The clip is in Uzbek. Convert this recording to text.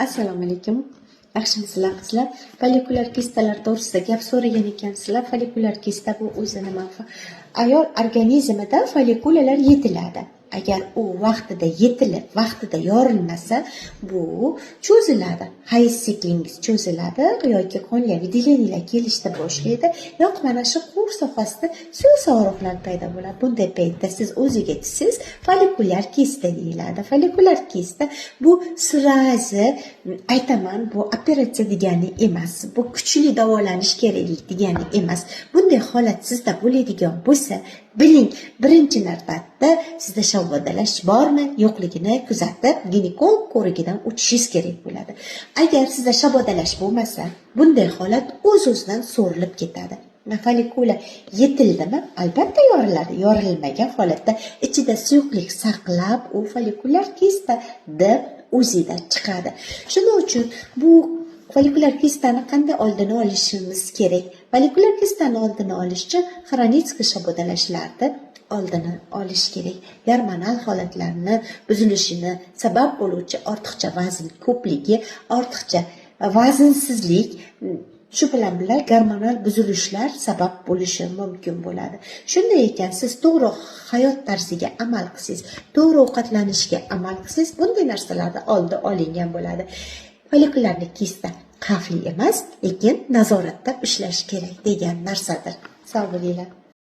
Assalomu alaykum. Yaxshimisizlar qizlar? Folikulyar kistalar to'g'risida gap so'ragan ekansizlar. Folikulyar kista bu o'zi nima? Ayol organizmida folikulalar yetiladi. Agar u vaqtida yetilib, vaqtida yorilmasa, bu cho'ziladi. Hayz siklingiz cho'ziladi yoki qonli vyudileniylar kelishda boshlaydi. Yoki mana shu quvur sohasida suv sog'liqlar paydo bo'ladi. Bunday paytda siz o'ziga siz folikulyar kista deyiladi. Folikulyar kista bu sirazi aytaman, bu operatsiya degani emas. Bu kuchli davolanish keraklik degani emas. Bunday holat sizda bo'ladigan bo'lsa, biling, birinchi navbatda sizda shabodalash bormi, yo'qligini kuzatib, ginekolog ko'rigidan o'tishingiz kerak bo'ladi. Agar sizda shabodalash bo'lmasa, bunday holat o'z-o'zidan so'rilib ketadi. Folikula yetildimi? Albatta yoriladi. Yorilmagan holatda ichida suyuqlik saqlab, u folikulyar kista deb o'zidan chiqadi. Shuning uchun bu folikulyar kistani qanday oldini olishimiz kerak? Folikulyar kistani oldini olish uchun xronitskiy shabodalashlarni oldini olish kerak. Gormonal holatlarni buzilishini sabab bo'luvchi ortiqcha vazn ko'pligi, ortiqcha vaznsizlik, shu bilan birga gormonal buzilishlar sabab bo'lishi mumkin bo'ladi. Shunday ekan, siz to'g'ri hayot tarziga amal qilsangiz, to'g'ri ovqatlanishga amal qilsangiz, bunday narsalarni oldi olingan bo'ladi. Folikulyar kista xavfli emas, lekin nazoratda ushlash kerak degan narsadir. Sog' bo'linglar.